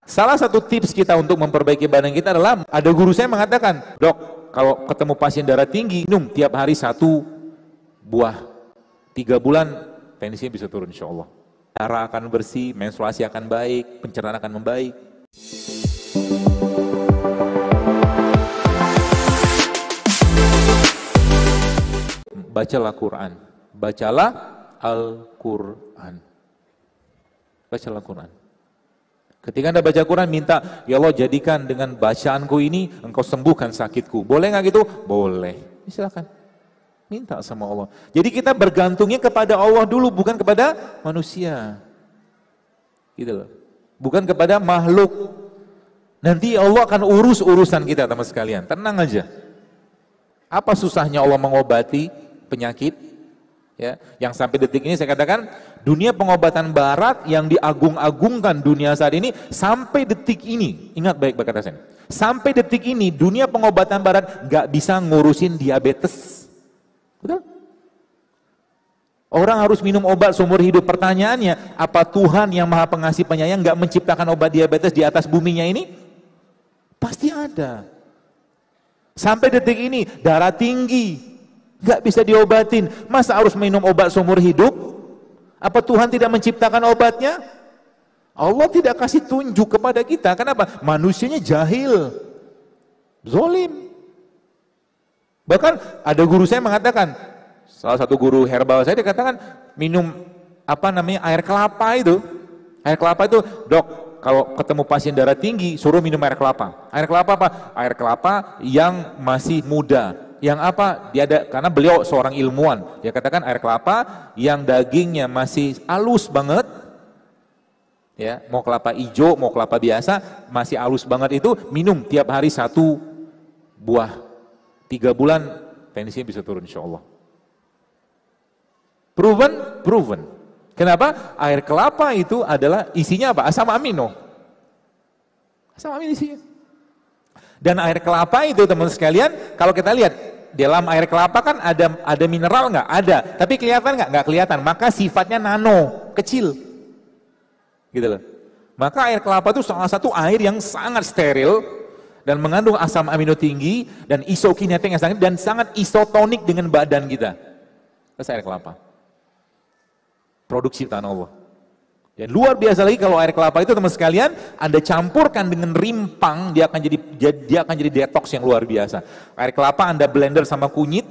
Salah satu tips kita untuk memperbaiki badan kita adalah, ada guru saya mengatakan, dok, kalau ketemu pasien darah tinggi, minum tiap hari 1 buah. 3 bulan, tensinya bisa turun insya Allah. Darah akan bersih, menstruasi akan baik, pencernaan akan membaik. Bacalah Quran. Bacalah Al-Quran. Bacalah Quran. Ketika Anda baca Quran, minta, ya Allah jadikan dengan bacaanku ini Engkau sembuhkan sakitku. Boleh nggak gitu? Boleh. Silakan. Minta sama Allah. Jadi kita bergantungnya kepada Allah dulu, bukan kepada manusia. Gitu loh. Bukan kepada makhluk. Nanti Allah akan urus urusan kita, teman sekalian. Tenang aja. Apa susahnya Allah mengobati penyakit? Ya, yang sampai detik ini saya katakan, dunia pengobatan barat yang diagung-agungkan dunia saat ini, sampai detik ini, ingat baik kata saya, sampai detik ini dunia pengobatan barat gak bisa ngurusin diabetes. Betul? Orang harus minum obat seumur hidup. Pertanyaannya, apa Tuhan yang Maha Pengasih Penyayang gak menciptakan obat diabetes di atas buminya ini? Pasti ada. Sampai detik ini darah tinggi gak bisa diobatin. Masa harus minum obat seumur hidup? Apa Tuhan tidak menciptakan obatnya? Allah tidak kasih tunjuk kepada kita. Kenapa? Manusianya jahil, zalim. Bahkan ada guru saya mengatakan, salah satu guru herbal saya, dia katakan minum air kelapa itu. Air kelapa itu, dok, kalau ketemu pasien darah tinggi suruh minum air kelapa. Air kelapa apa? Air kelapa yang masih muda. Yang apa? Dia ada, karena beliau seorang ilmuwan. Dia katakan air kelapa yang dagingnya masih halus banget. Ya, mau kelapa hijau, mau kelapa biasa, masih halus banget itu, minum tiap hari 1 buah. 3 bulan tensinya bisa turun insya Allah. Proven? Proven. Kenapa? Air kelapa itu adalah isinya apa? Asam amino. Asam amino isinya. Dan air kelapa itu teman sekalian, kalau kita lihat dalam air kelapa kan ada mineral nggak? Ada. Tapi kelihatan nggak? Nggak kelihatan. Maka sifatnya nano, kecil. Gitu loh. Maka air kelapa itu salah satu air yang sangat steril dan mengandung asam amino tinggi dan isokinetik yang sangat, dan sangat isotonik dengan badan kita. Itu air kelapa. Produksi tanah Allah. Dan luar biasa lagi kalau air kelapa itu teman sekalian, Anda campurkan dengan rimpang, dia akan jadi detox yang luar biasa. Air kelapa Anda blender sama kunyit,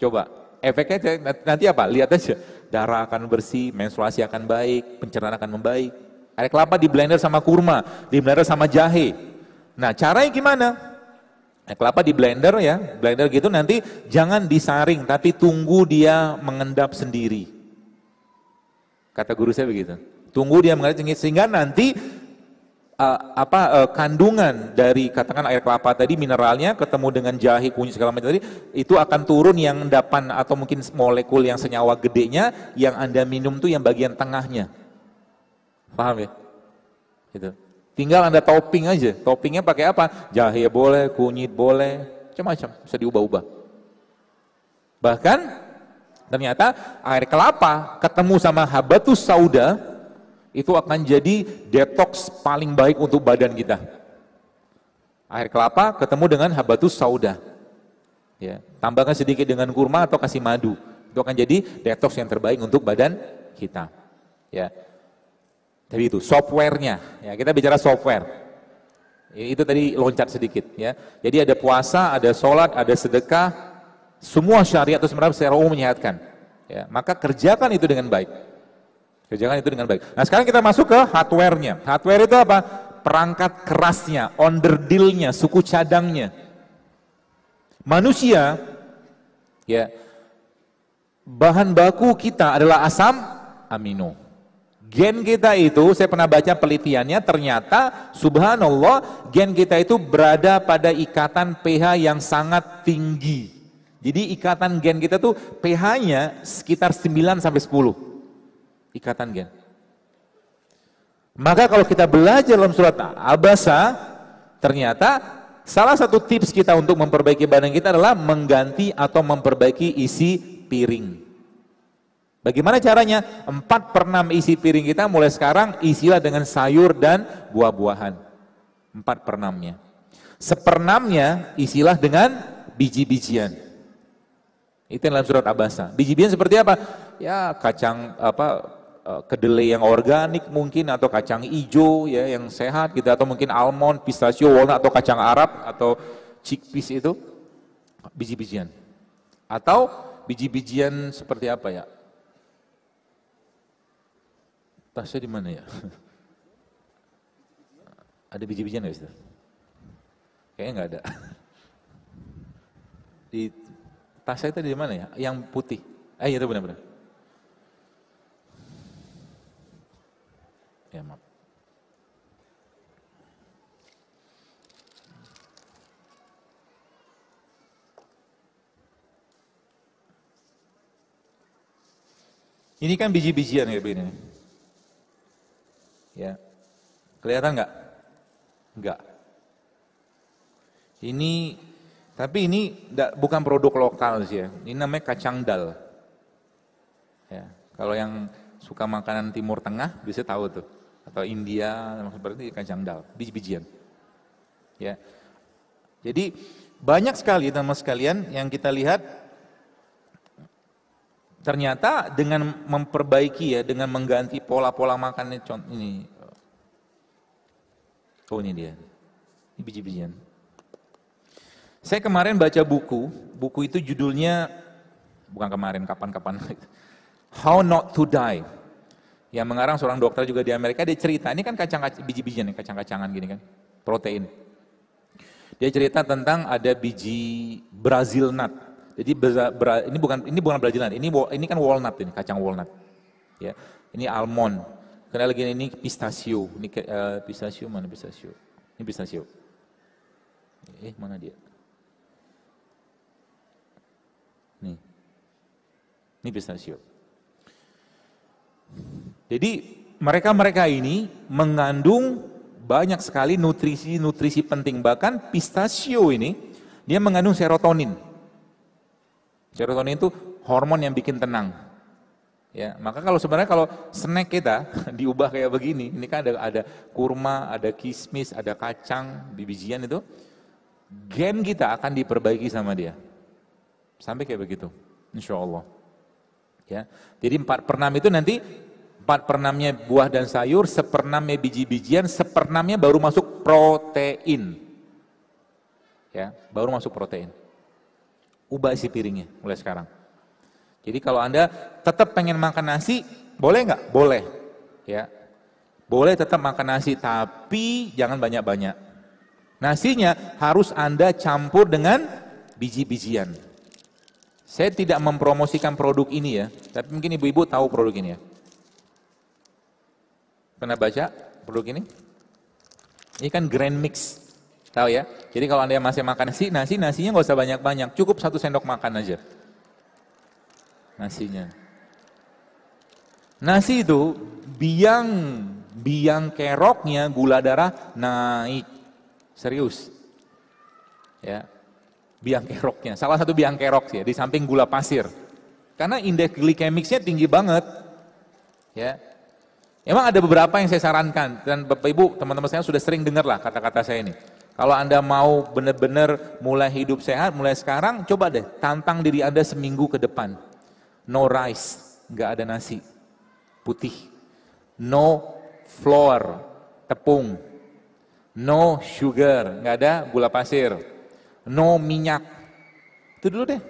coba efeknya nanti apa? Lihat aja, darah akan bersih, menstruasi akan baik, pencernaan akan membaik. Air kelapa di blender sama kurma, di blender sama jahe. Nah, caranya gimana? Air kelapa di blender ya, blender gitu, nanti jangan disaring, tapi tunggu dia mengendap sendiri. Kata guru saya begitu. Tunggu dia mengalir sehingga nanti kandungan dari katakan air kelapa tadi, mineralnya ketemu dengan jahe, kunyit segala macam tadi, itu akan turun yang endapan atau mungkin molekul yang senyawa gedenya, yang Anda minum tuh yang bagian tengahnya. Paham ya? Gitu. Tinggal Anda topping aja. Toppingnya pakai apa? Jahe boleh, kunyit boleh, macam-macam, bisa diubah-ubah. Bahkan ternyata air kelapa ketemu sama habatus sauda itu akan jadi detox paling baik untuk badan kita. Air kelapa ketemu dengan habatus sauda. Ya, tambahkan sedikit dengan kurma atau kasih madu. Itu akan jadi detox yang terbaik untuk badan kita. Ya. Jadi itu softwarenya. Ya, kita bicara software. Itu tadi loncat sedikit ya. Jadi ada puasa, ada sholat, ada sedekah. Semua syariat itu sebenarnya secara umum menyehatkan. Ya, maka kerjakan itu dengan baik. Kerjakan itu dengan baik. Nah, sekarang kita masuk ke hardware-nya. Hardware itu apa? Perangkat kerasnya, onderdilnya, suku cadangnya. Manusia, ya, bahan baku kita adalah asam amino. Gen kita itu, saya pernah baca penelitiannya, ternyata subhanallah, gen kita itu berada pada ikatan pH yang sangat tinggi. Jadi ikatan gen kita tuh pH-nya sekitar 9 sampai 10. Ikatan gen. Maka kalau kita belajar dalam surat Abasa, ternyata salah satu tips kita untuk memperbaiki badan kita adalah mengganti atau memperbaiki isi piring. Bagaimana caranya? 4/6 isi piring kita mulai sekarang isilah dengan sayur dan buah-buahan. 4/6-nya. 1/6-nya isilah dengan biji-bijian. Itu dalam surat Abasa. Biji-bijian seperti apa? Ya kacang kedelai yang organik mungkin, atau kacang hijau ya yang sehat gitu, atau mungkin almond, pistachio, walnut, atau kacang Arab atau chickpeas, itu biji-bijian. Atau biji-bijian seperti apa ya? Tasnya di mana ya? Ada biji-bijian nggak sih? Kayaknya nggak ada. Di tas saya tadi di mana ya? Yang putih. Itu benar-benar. Ya maaf. Ini kan biji-bijian kayak begini. Ya. Kelihatan nggak? Enggak. Tapi ini bukan produk lokal sih ya. Ini namanya kacang dal. Ya. Kalau yang suka makanan Timur Tengah bisa tahu tuh. Atau India, seperti kacang dal, biji-bijian. Ya. Jadi banyak sekali teman-teman sekalian yang kita lihat ternyata dengan memperbaiki ya, dengan mengganti pola-pola makan ini. Oh ini dia. Ini biji-bijian. Saya kemarin baca buku itu judulnya, bukan kemarin, kapan-kapan. How Not to Die. Yang mengarang seorang dokter juga di Amerika, dia cerita, ini kan biji-bijian, kacang-kacangan gini kan, protein. Dia cerita tentang ada biji Brazil nut. Jadi ini bukan Brazil nut, ini kan walnut, ini kacang walnut. Ya, ini almond. Karena lagi ini pistachio. Ini pistachio mana pistachio? Ini pistachio. Mana dia? Nih. Ini pistachio. Jadi mereka ini mengandung banyak sekali nutrisi penting. Bahkan pistachio ini dia mengandung serotonin. Serotonin itu hormon yang bikin tenang. Ya, maka sebenarnya kalau snack kita diubah kayak begini, ini kan ada kurma, ada kismis, ada kacang, bijian itu, gen kita akan diperbaiki sama dia. Sampai kayak begitu, insya Allah. Ya, jadi 4/6 itu nanti 4/6-nya buah dan sayur, 1/6-nya biji-bijian, 1/6-nya baru masuk protein. Ya, baru masuk protein. Ubah isi piringnya mulai sekarang. Jadi kalau Anda tetap pengen makan nasi, boleh nggak? Boleh. Ya, boleh tetap makan nasi, tapi jangan banyak-banyak. Nasinya harus Anda campur dengan biji-bijian. Saya tidak mempromosikan produk ini ya, tapi mungkin ibu-ibu tahu produk ini ya. Pernah baca produk ini? Ini kan Grand Mix, tahu ya? Jadi kalau Anda masih makan nasinya nggak usah banyak-banyak, cukup 1 sendok makan aja. Nasinya. Nasi itu biang keroknya gula darah naik, serius. Ya. Biang keroknya, salah satu biang kerok sih ya, di samping gula pasir. Karena indeks glikemiknya tinggi banget. Ya. Emang ada beberapa yang saya sarankan, dan Bapak Ibu, teman-teman saya sudah sering dengar lah kata-kata saya ini. Kalau Anda mau benar-benar mulai hidup sehat, mulai sekarang, coba deh tantang diri Anda seminggu ke depan. No rice, nggak ada nasi putih. No flour, tepung. No sugar, nggak ada gula pasir. No minyak. Itu dulu deh.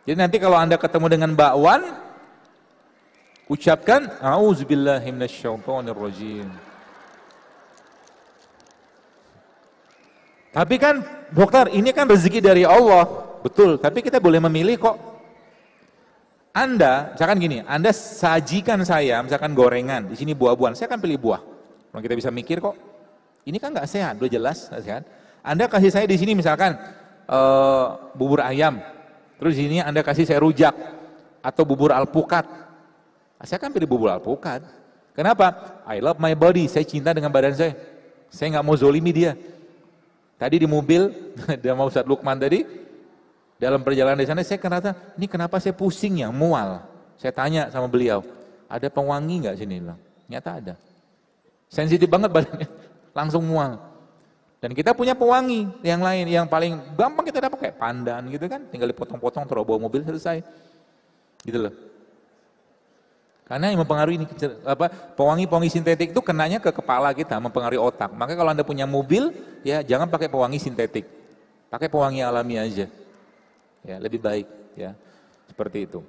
Jadi nanti kalau Anda ketemu dengan bakwan, ucapkan A'udzubillahi minasyaitonirrajim. Tapi kan dokter, ini kan rezeki dari Allah. Betul, tapi kita boleh memilih kok. Anda, misalkan gini, Anda sajikan saya, misalkan gorengan, di sini buah-buahan, saya akan pilih buah. Kalau kita bisa mikir kok, ini kan nggak sehat, udah jelas nggak sehat. Anda kasih saya di sini misalkan bubur ayam, terus di sini Anda kasih saya rujak atau bubur alpukat. Saya akan pilih bubur alpukat. Kenapa? I love my body, saya cinta dengan badan saya. Saya nggak mau zolimi dia. Tadi di mobil, sama Ustadz Lukman tadi, dalam perjalanan di sana saya kenapa, ini kenapa saya pusing ya, mual. Saya tanya sama beliau, ada pewangi nggak sini? Nyata ada. Sensitif banget badannya, langsung mual. Dan kita punya pewangi yang lain, yang paling gampang kita dapat kayak pandan gitu kan, tinggal dipotong-potong, terus bawa mobil selesai. Gitu loh. Karena yang mempengaruhi ini, pewangi-pewangi sintetik itu kenanya ke kepala kita, mempengaruhi otak. Maka kalau Anda punya mobil, ya jangan pakai pewangi sintetik. Pakai pewangi alami aja. Ya, lebih baik ya. Seperti itu.